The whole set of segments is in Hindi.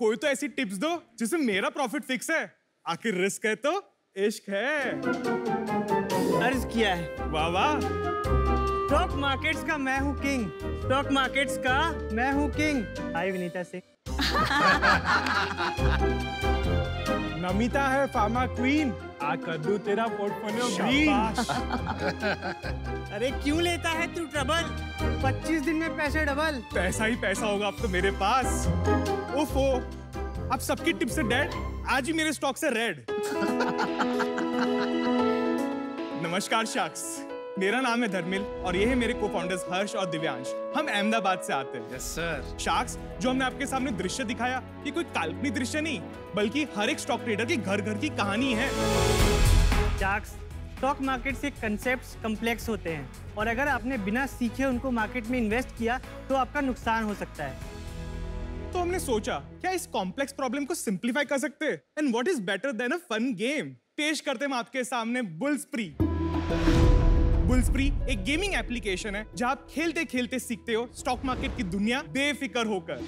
कोई तो ऐसी टिप्स दो जिससे मेरा प्रॉफिट फिक्स है। आखिर रिस्क है तो इश्क है। अर्ज किया है। वाह वाह। स्टॉक मार्केट्स का मैं हूँ किंग, स्टॉक मार्केट्स का मैं हूँ किंग। हाय विनीता सिंह। नमिता है फार्मा क्वीन, आ कर दूं तेरा पोर्टफोलियो ग्रीन। अरे क्यों लेता है तू ट्रबल, 25 दिन में पैसे डबल। पैसा ही पैसा होगा अब तो मेरे पास। ओफो, अब सबकी टिप से डेड, आज ही मेरे स्टॉक से रेड। नमस्कार शार्क्स, मेरा नाम है धर्मिल और ये है मेरे को-फाउंडर्स हर्ष और दिव्यांश। हम अहमदाबाद से आते हैं। Yes sir. शार्क्स, जो हमने आपके सामने दृश्य दिखाया, ये कोई काल्पनिक दृश्य नहीं, बल्कि हर एक स्टॉक ट्रेडर की घर-घर की कहानी है। शार्क्स, स्टॉक मार्केट के कंसेप्ट्स कॉम्प्लेक्स होते हैं और अगर आपने बिना सीखे उनको मार्केट में इन्वेस्ट किया तो आपका नुकसान हो सकता है। तो हमने सोचा क्या इस कॉम्प्लेक्स प्रॉब्लम को सिंप्लीफाई कर सकते हैं? And what is better than a fun game? पेश करते हैं आपके सामने बुल्सप्री। बुल्सप्री एक गेमिंग एप्लीकेशन है जहां आप खेलते खेलते सीखते हो स्टॉक मार्केट की दुनिया बेफिक्र होकर।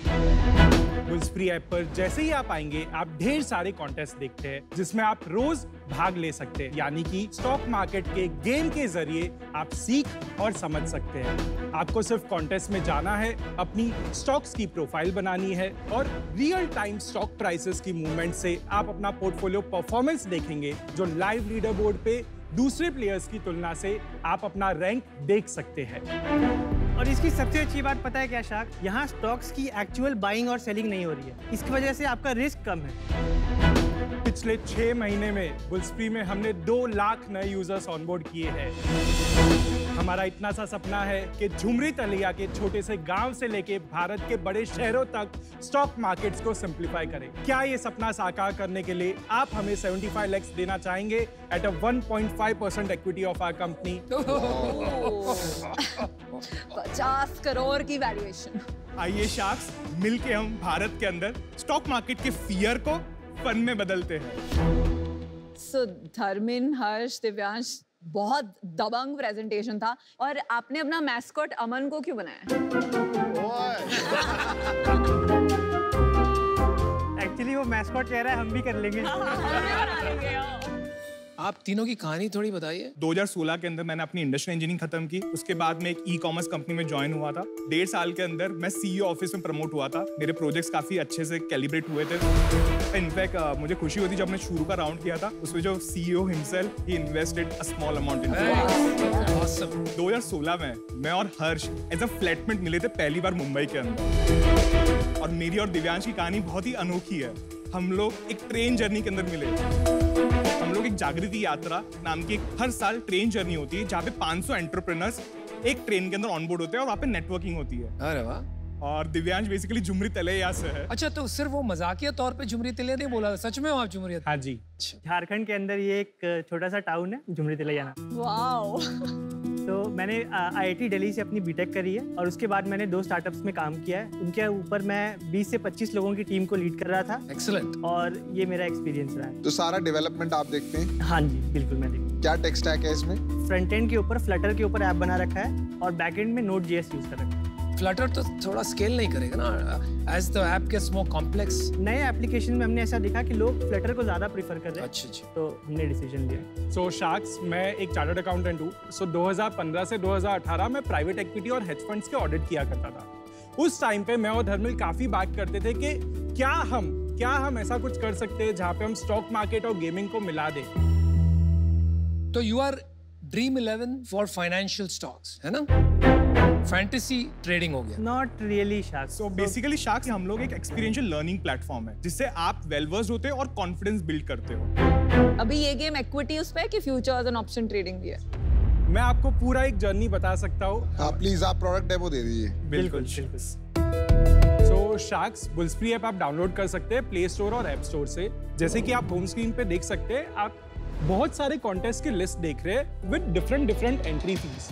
बुल्सप्री ऐप पर जैसे ही आप आएंगे, आप ढेर सारे कॉन्टेस्ट देखते हैं जिसमें आप रोज भाग ले सकते हैं, यानी कि स्टॉक मार्केट के गेम के जरिए आप सीख और समझ सकते हैं। आपको सिर्फ कॉन्टेस्ट में जाना है, अपनी स्टॉक्स की प्रोफाइल बनानी है और रियल टाइम स्टॉक प्राइसेस की मूवमेंट से आप अपना पोर्टफोलियो परफॉर्मेंस देखेंगे, जो लाइव लीडर बोर्ड पे दूसरे प्लेयर्स की तुलना से आप अपना रैंक देख सकते हैं। और इसकी सबसे अच्छी बात पता है क्या शार्क? यहाँ स्टॉक्स की एक्चुअल बाइंग और सेलिंग नहीं हो रही है, इसकी वजह से आपका रिस्क कम है। पिछले 6 महीने में बुल्सप्री में हमने 2 लाख नए यूजर्स ऑनबोर्ड किए हैं। हमारा इतना सा सपना है कि झुमरी तलिया के छोटे से गांव से लेके भारत के बड़े शहरों तक स्टॉक मार्केट्स को सिंप्लीफाई करें। क्या ये सपना साकार करने के लिए आप हमें 75 लाख देना चाहेंगे at a 1.5% equity of our company? 50 crore की वैल्यूएशन। आइए शार्क्स, मिलके हम भारत के अंदर स्टॉक मार्केट के फियर को फन में बदलते हैं। सो धर्मिन, हर्ष, दिव्यांश, बहुत दबंग प्रेजेंटेशन था। और आपने अपना मैस्कॉट अमन को क्यों बनाया? एक्चुअली वो मैस्कॉट कह रहा है, हम भी कर लेंगे। आप तीनों की कहानी थोड़ी बताइए। 2016 के अंदर मैंने अपनी इंडस्ट्रियल इंजीनियरिंग खत्म की। उसके बाद मैं एक ई-कॉमर्स कंपनी में ज्वाइन हुआ था। 1.5 साल के अंदर मैं सीईओ ऑफिस में प्रमोट हुआ था। मेरे प्रोजेक्ट्स काफी अच्छे से कैलिब्रेट हुए थे। इनफैक्ट मुझे खुशी होती जब मैंने शुरू का राउंड किया था, उसमें जो CEO himself he invested a small amount in. 2016 में मैं और हर्ष एज अ फ्लैटमेट मिले थे पहली बार मुंबई के अंदर। और मेरी और दिव्यांश की कहानी बहुत ही अनोखी है। हम लोग एक ट्रेन जर्नी के अंदर मिले। हम लोग एक जागृति यात्रा नाम की हर साल ट्रेन जर्नी होती है जहाँ पे 500 एंटरप्रेन्योर्स एक ट्रेन के अंदर ऑनबोर्ड होते हैं और वहाँ पे नेटवर्किंग होती है। अरे वाह। और दिव्यांश बेसिकली झुमरी तलैया से है। अच्छा, तो सिर्फ वो मजाकिया तौर पे झुमरी तलैया नहीं बोला, सच में हो आप झुमरी? हाँ जी। झारखंड के अंदर ये एक छोटा सा टाउन है झुमरी तलैया। वाओ। तो मैंने IIT दिल्ली से अपनी बीटेक करी है और उसके बाद मैंने 2 स्टार्टअप्स में काम किया है। उनके ऊपर मैं 20 से 25 लोगों की टीम को लीड कर रहा था। एक्सीलेंट। और ये मेरा एक्सपीरियंस रहा है। तो सारा डेवलपमेंट आप देखते हैं? हाँ जी, बिल्कुल मैं देखता हूँ। क्या टेक स्टैक है इसमें? फ्रंट एंड के ऊपर फ्लटर के ऊपर ऐप बना रखा है और बैक एंड में Node.js यूज कर रखा है। फ्लटर तो थोड़ा स्केल नहीं करेगा ना, as the app gets more complex. नए एप्लीकेशन में हमने ऐसा देखा कि लोग फ्लटर को ज्यादा प्रेफर कर रहे हैं। अच्छा। तो हमने डिसीजन लिया। सो शार्क्स, मैं एक चार्टर्ड अकाउंटेंट हूँ। सो 2015 से 2018 में प्राइवेट इक्विटी और हेज फंड्स के ऑडिट किया करता था। उस टाइम पे मैं और धर्मिल काफी बात करते थे कि क्या हम ऐसा कुछ कर सकते हैं जहाँ पे हम स्टॉक मार्केट और गेमिंग को मिला दें। तो you are dream 11 for financial stocks, है ना? फैंटेसी ट्रेडिंग हो गया। Not really sharks. So basically sharks हम लोग एक एक्सपीरियंशियल लर्निंग प्लेटफॉर्म है जिससे आप वेल वर्स्ड होते हो और कॉन्फिडेंस बिल्ड करते हो। अभी ये गेम इक्विटी उस पे है कि फ्यूचर्स एंड ऑप्शन ट्रेडिंग भी है? मैं आपको पूरा एक जर्नी बता सकता हूँ। हाँ प्लीज, आप प्रोडक्ट डेमो दे दीजिए। बिल्कुल। सो शार्क्स, बुल्सप्री ऐप आप डाउनलोड कर सकते हैं प्ले स्टोर और ऐप स्टोर से। जैसे कि आप होम स्क्रीन पे देख सकते हैं, आप बहुत सारे कॉन्टेस्ट की लिस्ट देख रहे हैं विद डिफरेंट एंट्री फीस।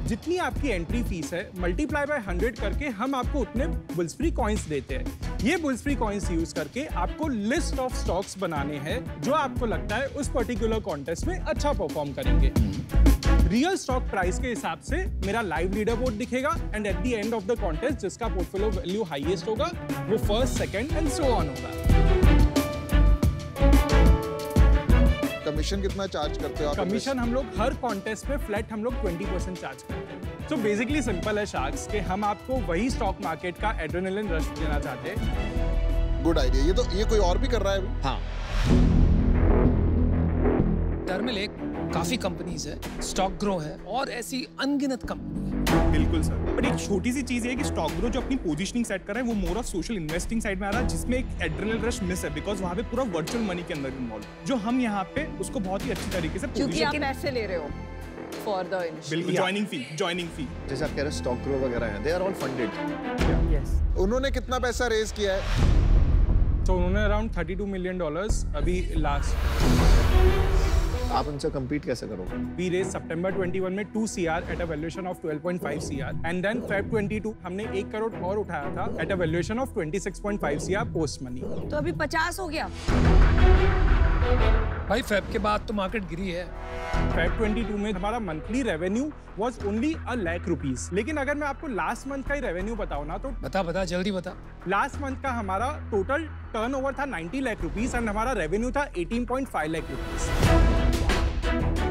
जितनी आपकी एंट्री फीस है, मल्टीप्लाई बाय 100 करके हम आपको उतने बुल्सप्री कॉइन्स देते हैं। ये बुल्सप्री कॉइन्स यूज करके आपको लिस्ट ऑफ स्टॉक्स बनाने हैं जो आपको लगता है उस पर्टिकुलर कॉन्टेस्ट में अच्छा परफॉर्म करेंगे। रियल स्टॉक प्राइस के हिसाब से मेरा लाइव लीडर बोर्ड दिखेगा and at the end of the contest जिसका पोर्टफोलियो वैल्यू हाईएस्ट होगा वो first, second and so on होगा। कमीशन कितना चार्ज करते हो आप? कमीशन हम लोग हर कॉन्टेस्ट पे फ्लैट हम लोग 20% चार्ज करते हैं। तो बेसिकली सिंपल है शार्क्स कि हम आपको वही स्टॉक मार्केट का एड्रेनलिन रश देना चाहते हैं। Good idea. ये कोई और भी कर रहा है अभी? हाँ, टर्मिल एक काफी कंपनीज है, स्टॉक ग्रो है और ऐसी अनगिनत कंपनी है। बिल्कुल सर, बट एक छोटी सी चीज है कि स्टॉक ग्रो जो अपनी पोजीशनिंग सेट कर रहा है वो more of social investing side में आ रहा है, जिसमें एक एड्रेनल रश मिस है बिकॉज वहाँ पे पूरा वर्चुअल मनी के अंदर इन्वॉल्व, जो हम यहाँ पे उसको बहुत ही अच्छी तरीके से क्योंकि आप पैसे ले रहे हो फॉर द इनिशियल। बिल्कुल, ज्वाइनिंग फी जैसे आप कह रहे हैं स्टॉक ग्रो वगैरह है, they are all funded. Yes, उन्होंने कितना पैसा रेज किया है? तो उन्होंने अराउंड $32 मिलियन अभी लास्ट। आप उनसे compete कैसे करोगे? We raised September 21 में 2 CR at a valuation of 12.5 CR and then Feb 22 हमने 1 करोड़ और उठाया था at a valuation of 26.5 CR post money। तो अभी 50 हो गया। भाई फेब के बाद तो मार्केट गिरी है। Feb 22 में हमारा मंथली रेवेन्यू was only ₹1,00,000, लेकिन अगर मैं आपको लास्ट मंथ का ही रेवेन्यू बताऊं ना तो बता जल्दी बता। लास्ट मंथ का हमारा टोटल टर्नओवर था ₹90 लाख एंड हमारा रेवेन्यू था ₹18.5 लाख।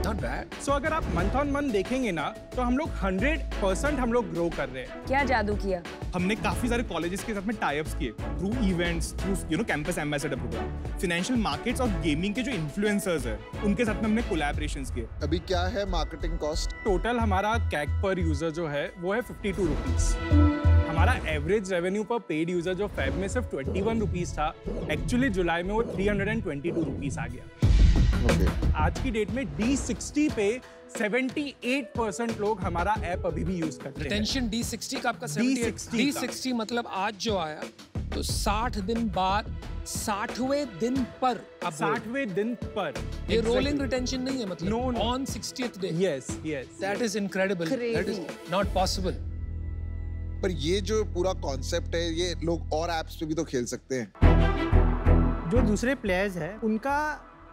Not bad. सो अगर आप मंथ ऑन मंथ देखेंगे ना तो हम लोग 100% हम लोग ग्रो कर रहे हैं। क्या जादू किया? हमने काफी सारे कॉलेजेस के साथ में टाई अप्स किए through events, through campus ambassador program, financial markets और गेमिंग के जो इन्फ्लुएंसर्स हैं उनके साथ में हमने कोलैबोरेशंस किए। अभी क्या है मार्केटिंग कॉस्ट? टोटल हमारा कैक पर यूजर जो है वो है ₹52। हमारा एवरेज रेवेन्यू पर पेड यूजर जो फेब में सिर्फ ₹21 था, एक्चुअली जुलाई में वो ₹322 आ गया। आज की डेट में D60 पे 78% लोग हमारा ऐप अभी भी यूज करते हैं। रिटेंशन D60 का आपका D60 मतलब आज जो आया तो 60 दिन बाद 60वें दिन पर, अब 60वें दिन पर। ये रोलिंग रिटेंशन नहीं है, मतलब No. On 60th day. Yes that is incredible, that is not possible. पर ये जो पूरा कॉन्सेप्ट है ये लोग और एप्स पे भी तो खेल सकते हैं। जो दूसरे प्लेयर्स हैं उनका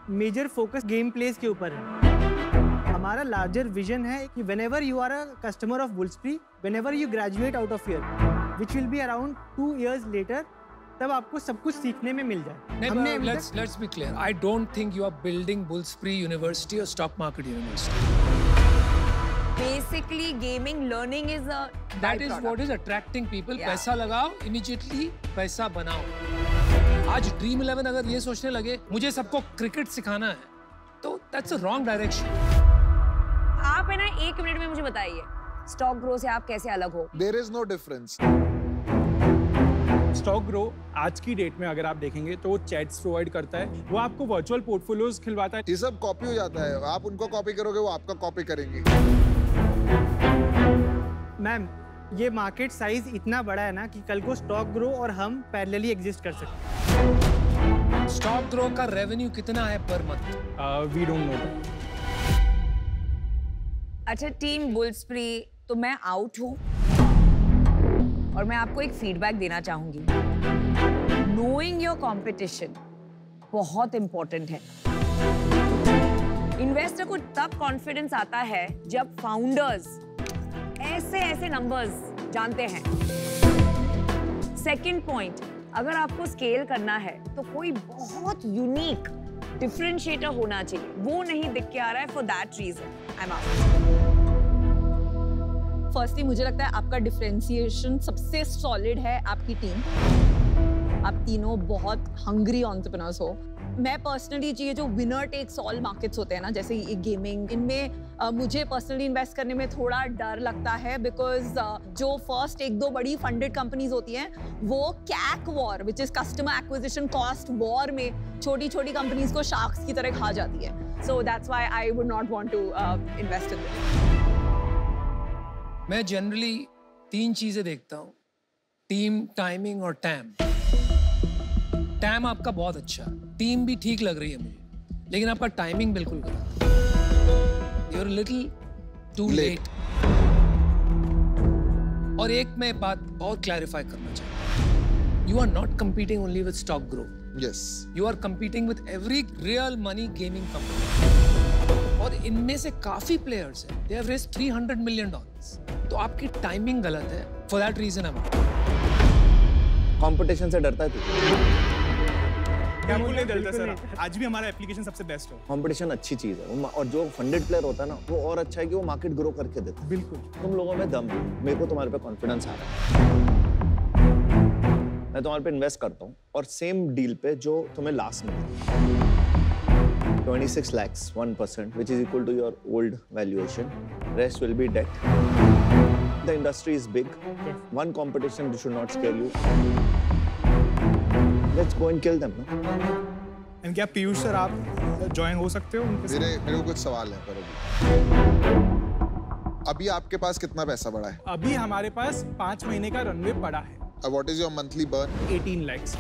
मेजर फोकस गेम प्लेस के ऊपर है। हमारा लार्जर विजन है कि whenever you are a customer of Bullspree, whenever you graduate out of here, which will be around 2 years later, तब आपको सब कुछ सीखने में मिल जाए। हमने Let's be clear. I don't think you are building Bullspree University or Stock Market University. Basically, gaming learning is a That is what is attracting people. Yeah. पैसा लगाओ, immediately पैसा बनाओ। आज ड्रीम 11 अगर ये सोचने लगे मुझे सबको क्रिकेट सिखाना है तो that's a wrong direction. आप है ना 1 मिनट में मुझे बताइए स्टॉक ग्रो से आप कैसे अलग हो? There is no difference. Stock grow आज की डेट में अगर आप देखेंगे तो वो चैट्स प्रोवाइड करता है, वो आपको वर्चुअल पोर्टफोलियोज खिलवाता है। ये सब कॉपी हो जाता है, आप उनको कॉपी करोगे वो आपका कॉपी करेंगे। मैम, ये मार्केट साइज इतना बड़ा है ना कि कल को स्टॉक ग्रो और हम पैरेलली एग्जिस्ट कर सकते हैं। स्टॉक ग्रो का रेवेन्यू कितना है पर मंथ? We don't know. अच्छा टीम बुल्सप्री, तो मैं आउट हूँ और मैं आपको एक फीडबैक देना चाहूंगी। नोइंग योर कंपटीशन बहुत इंपॉर्टेंट है। इन्वेस्टर को तब कॉन्फिडेंस आता है जब फाउंडर्स ऐसे नंबर्स जानते हैं। सेकंड पॉइंट, अगर आपको स्केल करना है तो कोई बहुत यूनिक डिफरेंशिएटर होना चाहिए, वो नहीं दिख के आ रहा है। For that reason I am out. Firstly मुझे लगता है आपका डिफरेंशिएशन सबसे सॉलिड है आपकी टीम। आप तीनों बहुत हंग्री एंटरप्रेन्योर्स हो। मैं पर्सनली ये जो विनर टेक्स ऑल मार्केट्स होते हैं ना, जैसे ये गेमिंग, इनमें मुझे पर्सनली इन्वेस्ट करने में थोड़ा डर लगता है बिकॉज जो फर्स्ट 1-2 बड़ी फंडेड कंपनीज होती हैं वो CAC war which is customer acquisition cost war में छोटी छोटी कंपनीज को शार्क्स की तरह खा जाती है। So that's why I would not want to invest in this. मैं जनरली 3 चीजें देखता हूँ, टीम, टाइमिंग और टैम। टैम आपका बहुत अच्छा, टीम भी ठीक लग रही है मुझे, लेकिन आपका टाइमिंग बिल्कुल गलत। You're a little too late. और एक मैं बात और क्लैरिफाई करना चाहूँ। You are not competing only with Stock Grow. Yes. You are competing with every real money gaming company. और इनमें से काफी प्लेयर्स हैं, they have raised $300 million. तो आपकी टाइमिंग गलत है. For that reason I'm out. Competition से डरता है तू? बिल्कुल नहीं डरता सर. आज भी हमारा एप्लीकेशन सबसे बेस्ट है. कंपटीशन अच्छी चीज है और जो फंडेड प्लेयर होता है ना वो और अच्छा है कि वो मार्केट ग्रो करके देता है. बिल्कुल. तुम लोगों में दम है. मेरे को तुम्हारे पे कॉन्फिडेंस आ रहा है. मैं तुम्हारे पे इन्वेस्ट करता हूँ और सेम डील पे जो तुम्हें लास्ट में 26 lakhs 1% which is equal to your old valuation. Rest will be debt. The industry is big. Yes. One competition should not scare you. Let's go and kill them. No? And क्या पीयूष सर आप ज्वाइन हो सकते हो उनके साथ? मेरे को कुछ सवाल है पर अभी आपके पास कितना पैसा पड़ा है? अभी हमारे पास 5 महीने का रनवे पड़ा है. What is your monthly burn? 18 lakhs.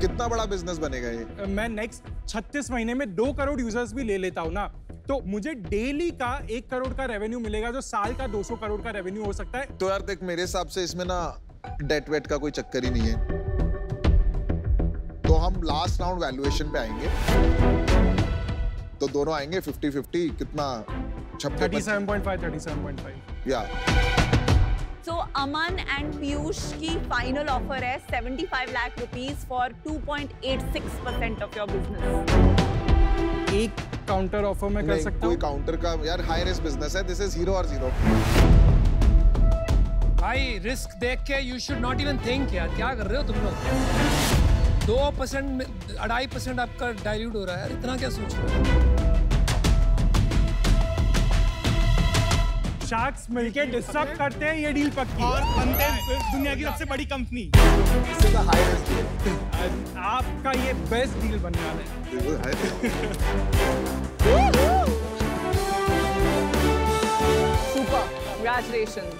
कितना बड़ा बिजनेस बनेगा ये? मैं नेक्स्ट 36 महीने में 2 करोड़ यूजर्स भी ले लेता हूँ ना, तो मुझे डेली का 1 करोड़ का रेवेन्यू मिलेगा, जो साल का 200 करोड़ का रेवेन्यू हो सकता है. तो यार देख, मेरे हिसाब से इसमें ना डेट वेट का कोई चक्कर ही नहीं है. तो हम लास्ट राउंड वैल्यूएशन पे आएंगे, तो दोनों आएंगे 50-50. कितना? 37.5. या So Aman and Piyush की final offer है 75 lakh rupees for 2.86% of your business. एक काउंटर ऑफर में कर नहीं, सकता कोई हूँ. काउंटर का यार हाई रिस्क बिजनेस है. दिस इज 0 और 0. भाई रिस्क देख के you should not even think यार. क्या कर रहे हो तुम लोग? 2% 2.5% आपका डाइल्यूट हो रहा है यार. इतना क्या सोच रहे हो? शार्क्स मिलके डिस्टर्ब करते हैं, ये डील पक्की. और बनते हैं दुनिया की सबसे बड़ी company. This is a high risk deal. आपका ये बेस्ट डील बनने वाला है. Super. Congratulations.